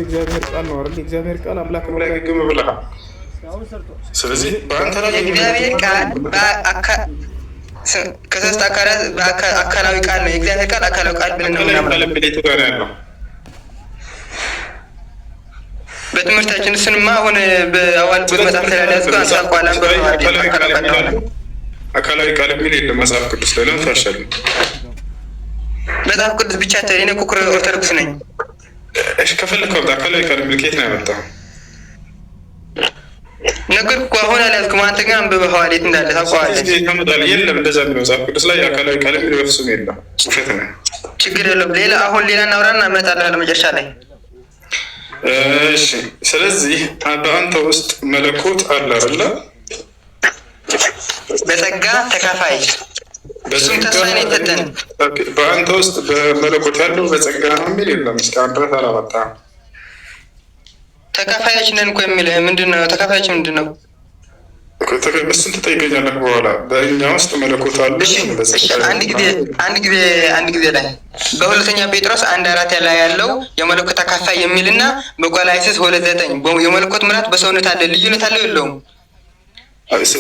እግዚአብሔር ቃል ነው አይደል? እግዚአብሔር ቃል አምላክ ነው ላይ ግም ብለሃል። ስለዚህ በአንተ ላይ እግዚአብሔር ቃል ከሶስት አካላት አካላዊ ቃል ነው። የእግዚአብሔር ቃል አካላዊ ቃል ብለን ነው የምናምነው በትምህርታችን። እሱንማ አሁን በአዋል በመጽሐፍ ተላላዝ አንሳቋላን አካላዊ ቃል የሚል የለም መጽሐፍ ቅዱስ ላይ ለምን ታሻለህ? መጽሐፍ ቅዱስ ብቻ እኔ እኮ ኦርቶዶክስ ነኝ። እሺ ከፈለከው አካላዊ ቃል የሚል ከየት ነው ያመጣው? ነገር እኮ አሁን አላልኩም። አንተ ግን አንብበኸዋል። የት እንዳለ ታውቀዋለህ። የለም እንደዛ የሚለው መጽሐፍ ቅዱስ ላይ አካላዊ ቃል የሚል በፍጹም የለም። ውሸት ነው። ችግር የለውም። ሌላ እናውራና እመጣለሁ መጨረሻ ላይ። እሺ ስለዚህ በአንተ ውስጥ መለኮት አለ አይደለ? በጸጋ ተካፋይ እሱም ተስፋ ነው የተሰጠን። በአንተ ውስጥ በመለኮት ያለው በጸጋ ነው የሚል የለም። እስኪ አንተ አላመጣህም። ተካፋዮች ነን እኮ የሚልህ ምንድን ነው? ተካፋዮች ምንድን ነው? እሱን ትጠይቀኛለህ በኋላ። በእኛ ውስጥ መለኮት አለ። አንድ ጊዜ ላይ በሁለተኛ ጴጥሮስ 1:4 ላይ ያለው የመለኮት ተካፋይ የሚልና በቆላስይስ 2:9 የመለኮት ምራት በሰውነት አለ። ልዩነት አለው የለውም?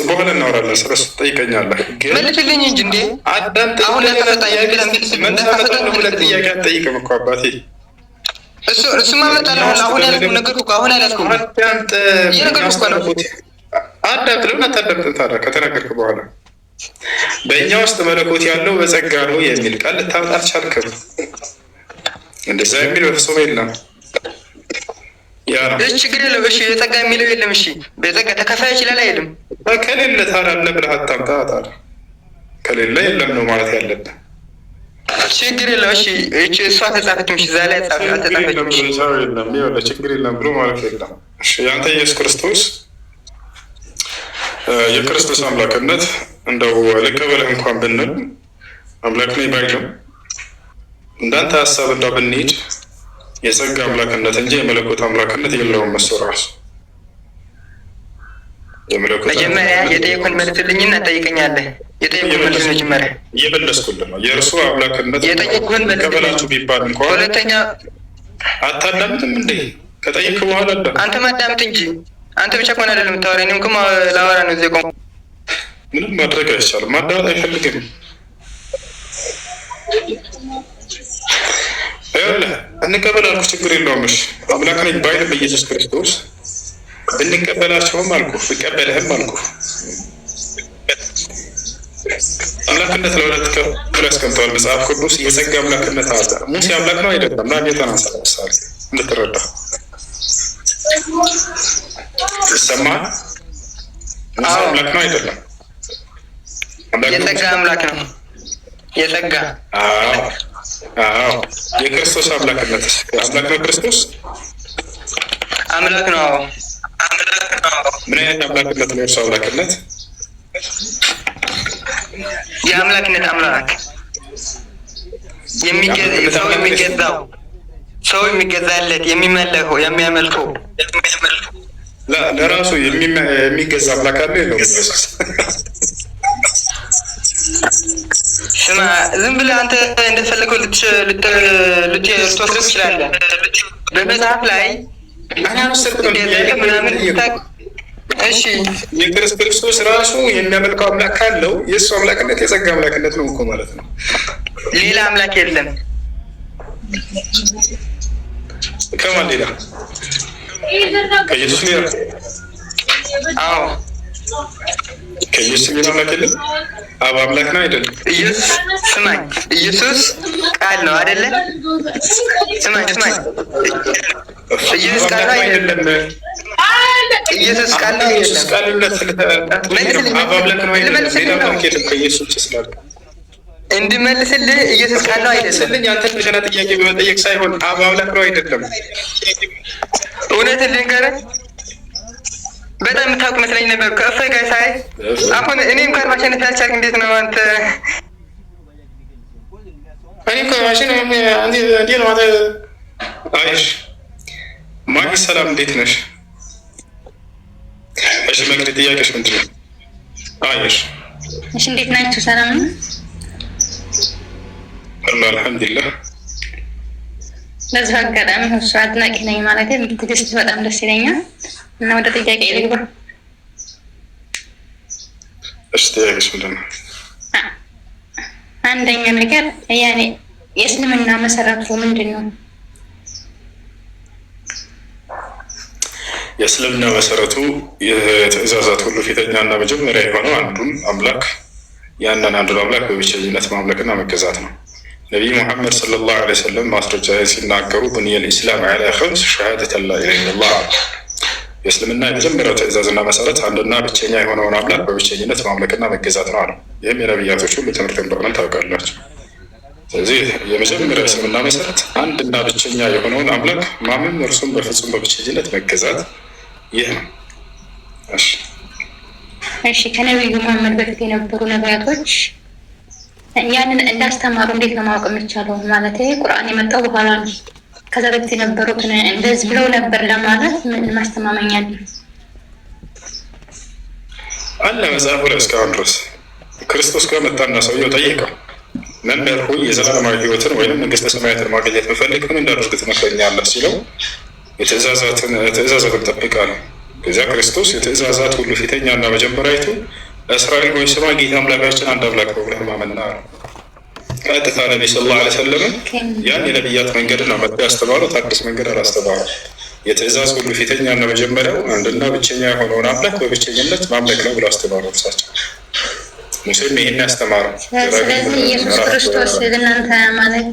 በኋላ እናወራለን። ስለሱ ትጠይቀኛለህ። መልስልኝ እንጂ እንዴ! አሁን ሁለት ጥያቄ አትጠይቅም እኮ አባቴ። እሱማ እመጣለሁ። አሁን ያልኩህ ነገር እኮ አሁን አላልኩም። እየነገርኩህ እኮ ነው። አዳምጥ። ለምን አታዳምጥም ታዲያ? ከተናገርክ በኋላ በእኛ ውስጥ መለኮት ያለው በጸጋ ነው የሚል ቃል ልታመጣ አልቻልክም። እንደዛ የሚል በፍጹም የለም። እሺ ችግር የለም። እሺ የጸጋ የሚለው የለም። እሺ በጸጋ ተካፋይ ይችላል አይልም? ከሌለ ታዲያ አለ ብለህ አታምጣ። ታዲያ ከሌለ የለም ነው ማለት ያለብህ። ችግር የለም። እሺ እሷ ተጻፈችም። እሺ እዛ ላይ አልተጻፈችም። ችግር የለም ብሎ ማለት የለም። እሺ ያንተ ኢየሱስ ክርስቶስ የክርስቶስ አምላክነት እንደው ልቀበልህ እንኳን ብንል አምላክ ነኝ ባይልም እንዳንተ ሀሳብ እንዳው ብንሄድ የጸጋ አምላክነት እንጂ የመለኮት አምላክነት የለውም። እሱ ራሱ መጀመሪያ የጠየቁን መልስልኝና ጠይቀኛለህ። የጠየቁን መልስ መጀመሪያ እየመለስኩልህ ነው። የእርሱ አምላክነት ቀበላችሁ ቢባል እንኳን ሁለተኛ አታዳምጥም እንዴ? ከጠየቅ በኋላ አንተ ማዳምጥ እንጂ አንተ ብቻ ከሆነ አይደለም የምታወራኝ። እኔም እኮ ላወራ ነው እዚህ ቆም። ምንም ማድረግ አይቻልም። ማዳመጥ አይፈልግም። እንቀበላችሁ ችግር የለውም። እሺ አምላክ ነኝ ባይልም ኢየሱስ ክርስቶስ ብንቀበላቸውም አልኩህ ብቀበልህም አልኩህ አምላክነት ለሁለት ከፍሎ ያስቀምጠዋል መጽሐፍ ቅዱስ። የጸጋ አምላክነት አለ። ሙሴ አምላክ ነው አይደለም? ና ጌታን ምሳሌ እንድትረዳ ይሰማል። ሙሴ አምላክ ነው አይደለም? የጸጋ አምላክ ነው። የጸጋ የክርስቶስ አምላክነት አምላክ ነው። ክርስቶስ አምላክ ነው። ምን አይነት አምላክነት ነው? እርሱ አምላክነት የአምላክነት አምላክ ሰው የሚገዛለት የሚመለከው የሚያመልከው ለራሱ የሚገዛ አምላክ አለ የለውም? ስማ ዝም ብለህ አንተ እንደፈለገው ልትወስድ ትችላለህ። በመጽሐፍ ላይ ምናምን እሺ የኢየሱስ ክርስቶስ ራሱ የሚያመልከው አምላክ ካለው የእሱ አምላክነት የጸጋ አምላክነት ነው እኮ ማለት ነው። ሌላ አምላክ የለም። ከማን ሌላ? ከኢየሱስ ሌላ? አዎ ከኢየሱስ ሌላ አምላክ የለም። አብ አምላክ ነው አይደለም? ስማኝ፣ ኢየሱስ ቃል ነው አይደለ? ስማኝ፣ ኢየሱስ ቃል ነው አይደለም? ኢየሱስ ቃል ነው አይደለም? እንድመልስልህ ኢየሱስ ቃል ነው አይደለም? አንተ እንደገና ጥያቄ በመጠየቅ ሳይሆን አብ አምላክ ነው አይደለም? እውነትን ልንገርህ በጣም የምታውቅ መስለኝ ነበር ከእፎይ ጋር ሳይ። አሁን እኔ እንኳን ማሸነፍ ያልቻልክ እንዴት ነው አንተ? እኔ እኮ ማሽን እንዴት ነው አንተ? አይሽ ማጊ ሰላም፣ እንዴት ነሽ? እሺ መግለጥ ጥያቄሽ ምንድን ነው? አይሽ እሺ እንዴት ናችሁ? ሰላም ነው? አልሐምዱሊላህ። በዚህ አጋጣሚ እሱ አድናቂ ነኝ ማለት ትዕግስት በጣም ደስ ይለኛል እና ወደ ጥያቄ ልግባ። እሺ ጥያቄሽ ምንድን ነው? አንደኛ ነገር ያኔ የእስልምና መሰረቱ ምንድን ነው? የእስልምና መሰረቱ የትእዛዛት ሁሉ ፊተኛና መጀመሪያ የሆነው አንዱን አምላክ ያንን አንዱን አምላክ በብቸኝነት ማምለክና መገዛት ነው። ነቢይ ሙሐመድ ሰለላሁ ዐለይሂ ወሰለም ማስረጃ ሲናገሩ ቡኒየል ኢስላም ዐላ ኸምስ ሸሃደተን ላ ኢላሀ ኢለላህ። የእስልምና የመጀመሪያው ትእዛዝና መሰረት አንድና ብቸኛ የሆነውን አምላክ በብቸኝነት ማምለክና መገዛት ነው አለ። ይህም የነቢያቶች ሁሉ ትምህርት እንደሆነ ታውቃላችሁ። ስለዚህ የመጀመሪያው የእስልምና መሰረት አንድና ብቸኛ የሆነውን አምላክ ማመን፣ እርሱም በፍጹም በብቸኝነት መገዛት ይህ ነው። እሺ ከነቢዩ መሐመድ በፊት የነበሩ ነቢያቶች ያንን እንዳስተማሩ እንዴት ነው ማወቅ የሚቻለው? ማለት ቁርአን የመጣው በኋላ ነው። ከዛ በፊት የነበሩትን እንደዚህ ብለው ነበር ለማለት ምን ማስተማመኛ አለ? መጽሐፉ ላይ እስካሁን ድረስ ክርስቶስ ጋር መጣና ሰውየው ጠየቀው፣ መምህር ሆይ የዘላለማዊ ሕይወትን ወይም መንግስተ ሰማያትን ማግኘት ብፈልግ ምን እንዳደርግ ትመክረኛለህ ሲለው ትእዛዛትን ጠብቅ አለው። ከዚያ ክርስቶስ የትእዛዛት ሁሉ ፊተኛና መጀመሪያይቱ እስራኤል ሆይ ስማ፣ ጌታ አምላካችን አንድ አምላክ ነው ብለህ ማመን ነው። ቀጥታ ነቢ ሰለላሁ ዐለይሂ ወሰለም ያን የነቢያት መንገድን አመጣ ያስተማሩት አዲስ መንገድ አላስተማሩ። የትእዛዝ ሁሉ ፊተኛና መጀመሪያው አንድና ብቸኛ የሆነውን አምላክ በብቸኝነት ማምለክ ነው ብለው አስተማሩ እርሳቸው። ሙሴም ይሄን ያስተማረው። ስለዚህ ኢየሱስ ክርስቶስ ለእናንተ ማለት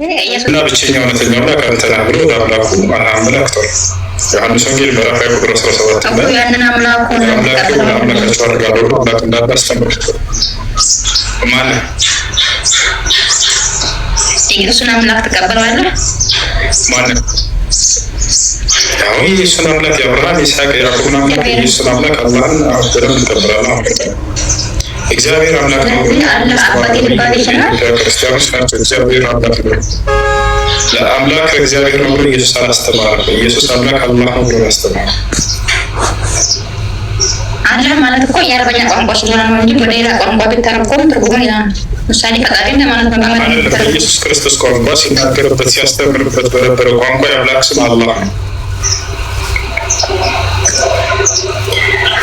እና ብቸኛ እውነተኛ አምላክ አንተ ነህ ብሎ ለአምላኩ አመላክቷል። ዮሐንስ ወንጌል ምዕራፍ 17 ያንን አምላኩን አምላካቸው አድርጋለሁ ብሎ አምላክ እንዳታስተምር ማነው? ኢየሱስን አምላክ ተቀበለዋለህ? ማነው? ያው ኢየሱስን አምላክ የአብርሃም የይስሐቅ የያዕቆብ አምላክ ኢየሱስን አምላክ አላህን በደንብ እንቀበላለን። እግዚአብሔር አምላክ ነው። ክርስቲያኖች ናቸው። እግዚአብሔር አምላክ ነው። ለአምላክ እግዚአብሔር ነው ብሎ ኢየሱስ አላስተማረም። ኢየሱስ አምላክ አላህ ነው ብሎ ያስተማረ። አላህ ማለት እኮ የአረበኛ ቋንቋ ስለሆነ ነው እንጂ ወደ ሌላ ቋንቋ ቢተረጎም ትርጉሙን ይላል። ምሳሌ ፈጣሪ እንደማለት ነው። በኢየሱስ ክርስቶስ ቋንቋ ሲናገርበት ሲያስተምርበት በነበረው ቋንቋ የአምላክ ስም አላህ ነው።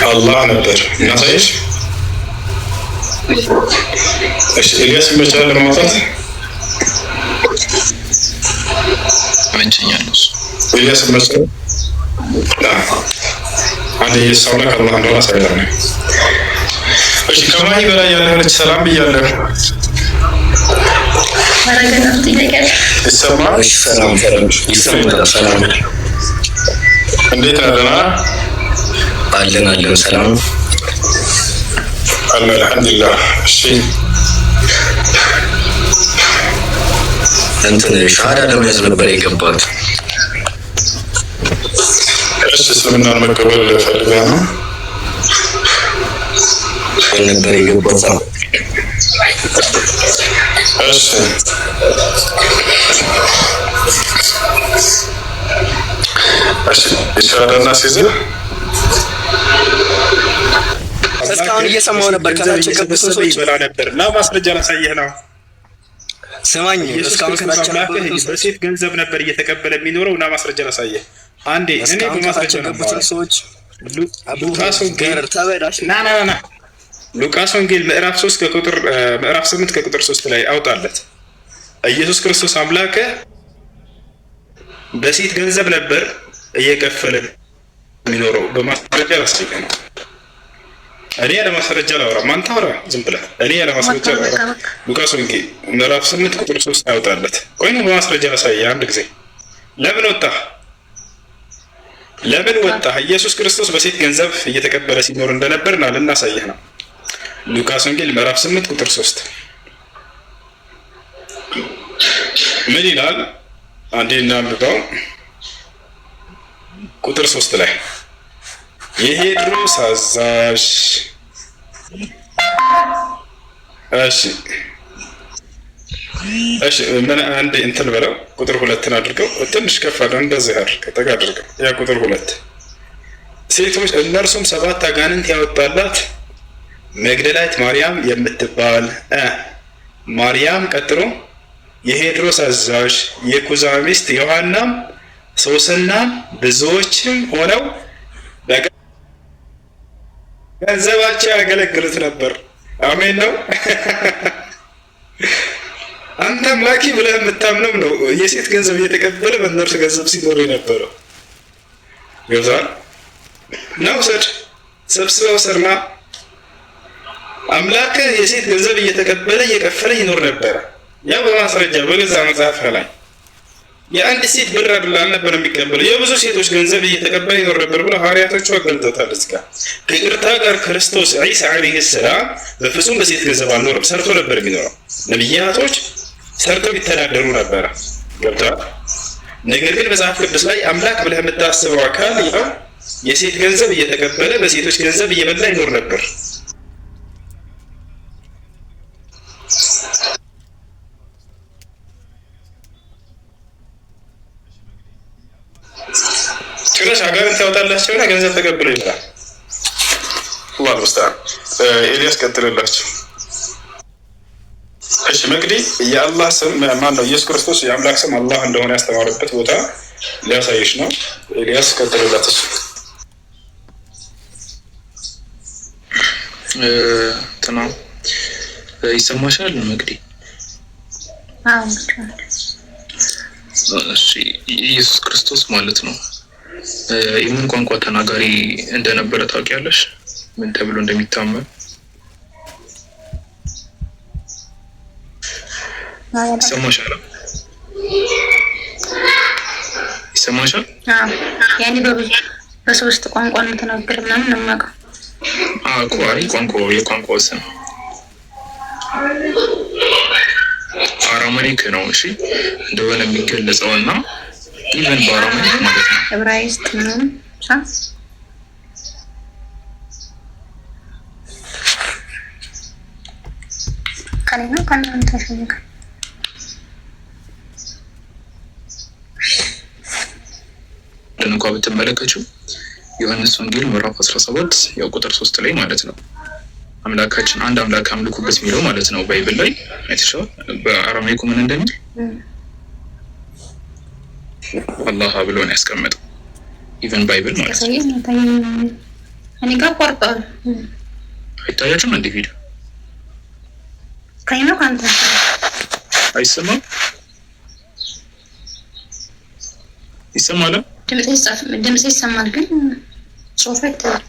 አላህ ነበር። እናሳይሽ። እሺ ኤልያስ ይመቻል ለማውጣት መንቸኛለሁ። ኤልያስ ይመቻል። አንድ ኢየሱስ አምላክ አላህ እንደሆነ አሳይተናል። እሺ ከማይ በላይ ያለች ሰላም ብያለሁ። ይሰማል? እሺ ሰላም ይሰማል። ሰላም እንዴት ነህ? አለን ሰላም አለ አልሐምዱሊላህ። እሺ እንትን ሻሃዳ ለመያዝ ነበር የገባሁት። እሺ እስልምናን መቀበል ፈልገህ ነው? ነበር የገባሁት። እሺ ሻሃዳና ሲይዝህ እስካሁን እየሰማሁ ነበር። ከታች የገቡ ሰዎች ይበላ ነበር እና ማስረጃ ላሳየህ ነው። ስማኝ፣ እስካሁን ከታች በሴት ገንዘብ ነበር እየተቀበለ የሚኖረው እና ማስረጃ ላሳየህ። አንዴ እኔ በማስረጃ የገቡት ሰዎች ሉቃስ ወንጌል ተበዳሽ ና ሉቃስ ወንጌል ምዕራፍ 8 ከቁጥር 3 ላይ አውጣለት። ኢየሱስ ክርስቶስ አምላክ በሴት ገንዘብ ነበር እየከፈለ የሚኖረው። በማስረጃ ላሳየህ ነው። እኔ ያለ ማስረጃ ላወራ ማን ታወራ? ዝም ብለህ እኔ ያለ ማስረጃ ላወራ። ሉቃስ ወንጌል ምዕራፍ 8 ቁጥር 3 ያወጣለት። ቆይ ነው በማስረጃ ላሳየህ አንድ ጊዜ። ለምን ወጣህ? ኢየሱስ ክርስቶስ በሴት ገንዘብ እየተቀበለ ሲኖር እንደነበርና ልናሳየህ ነው። ሉቃስ ወንጌል ምዕራፍ 8 ቁጥር 3 ምን ይላል? አንዴ እናንብበው። ቁጥር 3 ላይ የሄድሮስ አዛዥ እሺ ምን አንድ እንትን በለው። ቁጥር 2 አድርገው፣ ትንሽ ከፍ አድርገው፣ እንደዚህ ጠጋ አድርገው። ያ ቁጥር 2 ሴቶች እነርሱም 7 አጋንንት ያወጣላት መግደላዊት ማርያም የምትባል ማርያም፣ ቀጥሎ የሄድሮስ አዛዥ የኩዛ ሚስት ዮሐናም ሶስናም ብዙዎችም ሆነው በገንዘባቸው ያገለግሉት ነበር። አሜን ነው። አንተ አምላኪ ብለህ የምታምነው ነው የሴት ገንዘብ እየተቀበለ በእነርሱ ገንዘብ ሲኖር የነበረው ይወዛል ነው። ውሰድ፣ ሰብስበው ሰርና አምላክ የሴት ገንዘብ እየተቀበለ እየከፈለ ይኖር ነበረ። ያ በማስረጃ በገዛ መጽሐፍ ላይ የአንድ ሴት ብር አልነበረ የሚቀበለው የብዙ ሴቶች ገንዘብ እየተቀበለ ይኖር ነበር ብለው ሐዋርያቶቹ አገልጠውታል። እስከ ከይቅርታ ጋር ክርስቶስ ዒሳ ዓለይሂ ሰላም በፍጹም በሴት ገንዘብ አልኖርም፣ ሰርቶ ነበር የሚኖረው። ነቢያቶች ሰርተው ይተዳደሩ ነበረ። ገብተዋል። ነገር ግን መጽሐፍ ቅዱስ ላይ አምላክ ብለህ የምታስበው አካል ያው የሴት ገንዘብ እየተቀበለ በሴቶች ገንዘብ እየበላ ይኖር ነበር። ጭራሽ አጋንንት ያወጣላቸውና ገንዘብ ተቀብሎ ይላል። አላህ ሙስተዓን። ኤልያስ ቀጥልላቸው። እሺ መቅዲ የአላህ ስም ማን ነው? ኢየሱስ ክርስቶስ የአምላክ ስም አላህ እንደሆነ ያስተማረበት ቦታ ሊያሳይሽ ነው። ኤልያስ ቀጥልላት። እሱ ትና ይሰማሻል መቅዲ? እሺ ኢየሱስ ክርስቶስ ማለት ነው የምን ቋንቋ ተናጋሪ እንደነበረ ታውቂያለሽ? ምን ተብሎ እንደሚታመን ይሰማሻል? ይሰማሻል? ያኔ በሶስት ቋንቋ ነው ተናገረ ምናምን ነው የማውቀው። የቋንቋው ስም አራማይክ ነው። እሺ እንደሆነ የሚገለጸው እና ኢቨን በአራማይክ ማለት ነው ዕብራይስጥ ነው ከኔና ከናንተ ሸንከ እንኳ ብትመለከቱ ዮሐንስ ወንጌል ምዕራፍ 17 ያው ቁጥር 3 ላይ ማለት ነው አምላካችን አንድ አምላክ አምልኩበት የሚለው ማለት ነው። ባይብል ላይ አይተሻል? በአራማይኩ ምን እንደሚል አላህ ብሎ ነው ያስቀመጠው። ኢቨን ባይብል ማለት ነው። እኔ ጋር ቆርጧል። አይታያችሁም እንዴ ቪዲዮ? ከእኔ ነው ካንተ አይሰማም? ይሰማል? ድምጽ ይሰማል ግን ጽሁፍ አይታይም።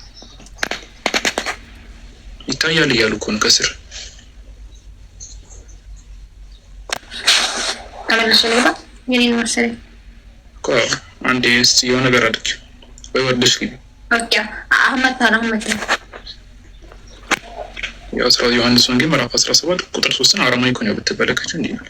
ይታያል እያሉ እኮ ነው ከስር። ተመልሶ ሌባ የኔን መሰለኝ እኮ አንዴ እስኪ የሆነ ነገር አድርጊ ወይ ወርደሽ ግቢ። ኦኬ አህመድ ታላህመድ ያው ዮሐንስ ወንጌል ምዕራፍ 17 ቁጥር 3 አራማይኩ ነው ብትመለከቱ እንዲህ ነው።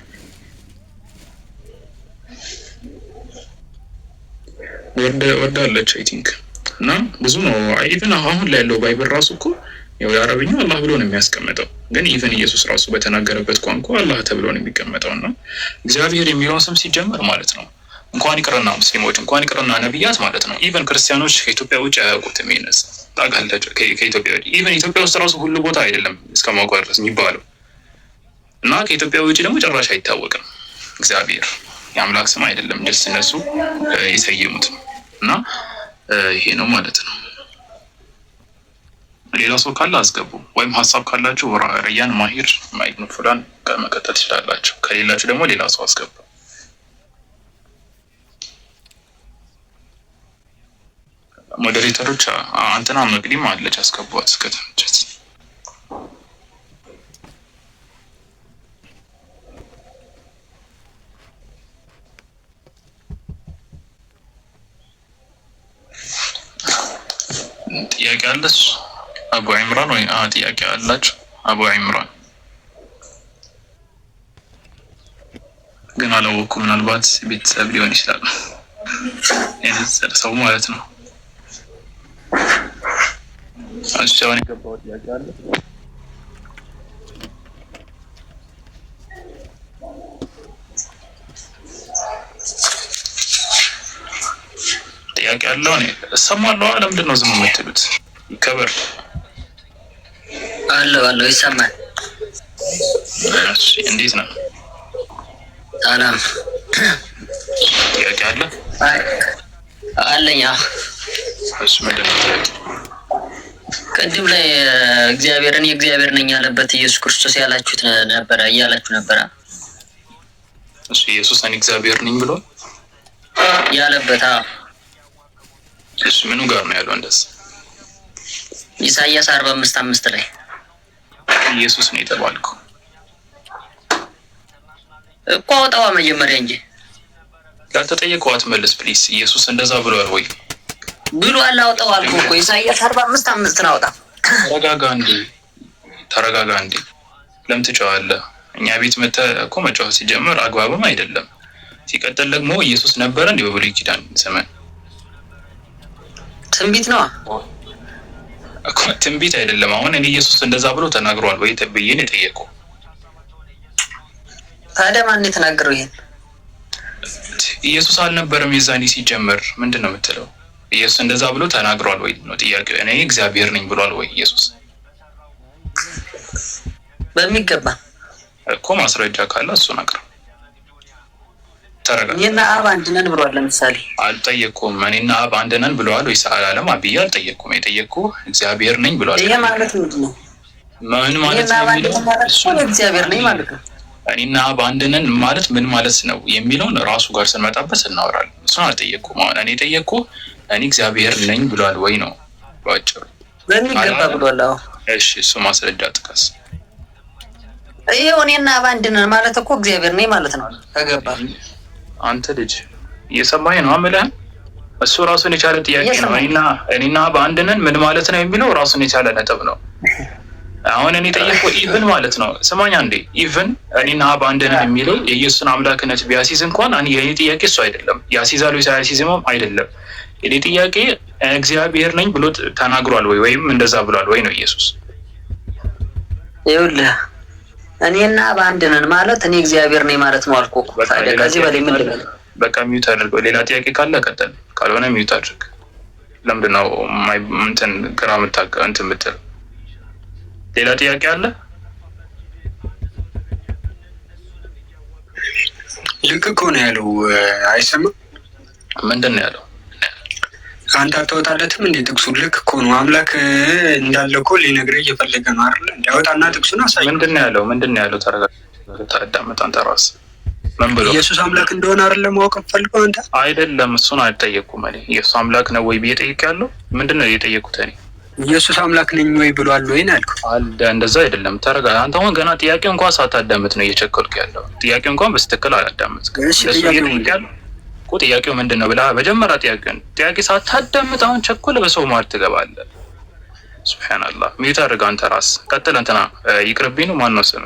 ወርዳለች አይ ቲንክ እና ብዙ ነው። ኢቭን አሁን ላይ ያለው ባይብል ራሱ እኮ ያው የአረብኛው አላህ ብሎ ነው የሚያስቀምጠው፣ ግን ኢቭን ኢየሱስ ራሱ በተናገረበት ቋንቋ አላህ ተብሎ ነው የሚቀመጠው። እና እግዚአብሔር የሚለውን ስም ሲጀመር ማለት ነው እንኳን ይቅርና ሙስሊሞች እንኳን ይቅርና ነብያት ማለት ነው ኢቭን ክርስቲያኖች ከኢትዮጵያ ውጭ አያውቁትም። ይነሳ ታውቃላችሁ፣ ከኢትዮጵያ ውጭ ኢቭን ኢትዮጵያ ውስጥ ራሱ ሁሉ ቦታ አይደለም እስከማውቀው ድረስ የሚባለው እና ከኢትዮጵያ ውጭ ደግሞ ጭራሽ አይታወቅም። እግዚአብሔር የአምላክ ስም አይደለም ደስ እነሱ ይሰይሙት እና ይሄ ነው ማለት ነው። ሌላ ሰው ካለ አስገቡ፣ ወይም ሀሳብ ካላችሁ ረያን ማሂር ማይክን ፍላን መቀጠል ትችላላችሁ። ከሌላችሁ ደግሞ ሌላ ሰው አስገቡ። ሞዴሬተሮች አንተና መቅዲም አለች አስገቧት እስከተመቸት። ጥያቄ አለች አቡ ዒምራን ወይ ጥያቄ አላችሁ? አቡ ዒምራን ግን አላወኩም። ምናልባት ቤተሰብ ሊሆን ይችላል የነዘለ ሰው ማለት ነው። አሻውን የገባው ጥያቄ አለ? ጥያቄ አለው? እኔ እሰማለሁ። ለምንድን ነው ዝም የምትሉት? ይከበር አለው ይሰማል። እሺ እንዴት ነው? ሰላም ጥያቄ አለ አለኝ። እሱ ምንድን ነው ጥያቄ? ቅድም ላይ እግዚአብሔርን የእግዚአብሔር ነኝ ያለበት ኢየሱስ ክርስቶስ ያላችሁት ነበረ እያላችሁ ነበረ። እሱ ኢየሱስ እኔ እግዚአብሔር ነኝ ብሎ ያለበት እሱ ምኑ ጋር ነው ያለው? እንደዚህ ኢሳይያስ 45:5 ላይ ኢየሱስ ነው የተባልከው እኮ አውጣዋ መጀመሪያ እንጂ ያልተጠየቀው አትመልስ ፕሊስ። ኢየሱስ እንደዛ ብሏል ወይ? ብሏል። አውጣው አልኩህ እኮ ኢሳይያስ 45:5 ነው። አውጣ። ተረጋጋ እንዴ። ለምን ትጨዋለህ? እኛ ቤት መተህ እኮ መጫወት ሲጀምር አግባብም አይደለም። ሲቀጥል ደግሞ ኢየሱስ ነበረ እንዴ በብሉይ ኪዳን ዘመን? ትንቢት ነው እኮ ትንቢት አይደለም። አሁን እኔ ኢየሱስ እንደዛ ብሎ ተናግሯል ወይ ተብዬ ነው የጠየቀው። ታዲያ ማን የተናገረው ይሄን? ኢየሱስ አልነበረም የዛኔ ሲጀምር። ምንድን ነው የምትለው? ኢየሱስ እንደዛ ብሎ ተናግሯል ወይ ነው ጥያቄው። እኔ እግዚአብሔር ነኝ ብሏል ወይ ኢየሱስ? በሚገባ እኮ ማስረጃ ካለ እሱን አቅርብ። ተረጋጋ። እኔና አብ አንድ ነን ብሏል። ለምሳሌ አልጠየቅኩም። እኔና አብ አንድ ነን ብለዋል ወይስ አላለም? አብዬ አልጠየቅኩም። የጠየቅኩህ እግዚአብሔር ነኝ ብሏል። ይሄ ማለት ምንድን ነው? ምን ማለት ነው የሚለው እግዚአብሔር ነኝ ማለት ነው። እኔና አብ አንድ ነን ማለት ምን ማለት ነው የሚለውን ራሱ ጋር ስንመጣበት እናወራለን። እሱን አልጠየቅኩም። አሁን እኔ ጠየቅኩህ እኔ እግዚአብሔር ነኝ ብሏል ወይ ነው ባጭሩ። በሚገባ ብሏል። አዎ እሺ፣ እሱ ማስረጃ ጥቀስ። ይሄው እኔና አብ አንድ ነን ማለት እኮ እግዚአብሔር ነኝ ማለት ነው። ከገባ አንተ ልጅ እየሰማኸኝ ነው አምልህን? እሱ ራሱን የቻለ ጥያቄ ነው። እኔና አብ አንድ ነን ምን ማለት ነው የሚለው ራሱን የቻለ ነጥብ ነው። አሁን እኔ ጠየቅኩ ኢቭን ማለት ነው። ስማኝ አንዴ። ኢቭን እኔና አብ አንድ ነን የሚለው የኢየሱስን አምላክነት ቢያሲዝ እንኳን የኔ ጥያቄ እሱ አይደለም። ያሲዛሉ ሳያሲዝም አይደለም። የኔ ጥያቄ እግዚአብሔር ነኝ ብሎ ተናግሯል ወይ ወይም እንደዛ ብሏል ወይ ነው ኢየሱስ? ይኸውልህ እኔና አብ አንድ ነን ማለት እኔ እግዚአብሔር ነኝ ማለት ነው አልኩህ። ታዲያ ከዚህ በላይ ምንድን ነው? በቃ ሚውት አድርገው። ሌላ ጥያቄ ካለ ቀጥል፣ ካልሆነ ሚውት አድርግ። ለምንድን ነው እንትን ግራ እንትን ብትል? ሌላ ጥያቄ አለ? ልክ እኮ ነው ያለው። አይሰማም? ምንድን ነው ያለው? አንተ አታወጣለትም እንዴ? ጥቅሱ ልክ እኮ ነው። አምላክ እንዳለ እኮ ሊነግርህ እየፈለገ ነው አይደል? እንዲያወጣና ጥቅሱን አሳይ። ምንድን ነው ያለው? ምንድን ነው ያለው? ተረጋግጠህ አንተ ራስህ ምን ብሎ ኢየሱስ አምላክ እንደሆነ አይደለም ማወቅ ፈልገው አንተ? አይደለም፣ እሱን አልጠየቅኩም እኔ። ኢየሱስ አምላክ ነው ወይ ብዬ ጠይቄያለሁ። ምንድን ነው የጠየቁት እኔ? ኢየሱስ አምላክ ነኝ ወይ ብሏል ወይ ነው ያልኩት። እንደዛ አይደለም። ተረጋጋ አንተ። አሁን ገና ጥያቄው እንኳን ሳታዳምጥ ነው እየቸኮልክ ያለው። ጥያቄው እንኳን በስትክክል አላዳመጥክም። ጥያቄው ምንድን ነው ብለህ መጀመሪያ ጥያቄ ሳታዳምጥ አሁን ቸኮል በሰው መሀል ትገባለህ። ሱብሃንአላህ። ሚዩት አድርግ አንተ ራስህ። ቀጥል። እንትና ይቅርብኝ ነው ማን ነው ስም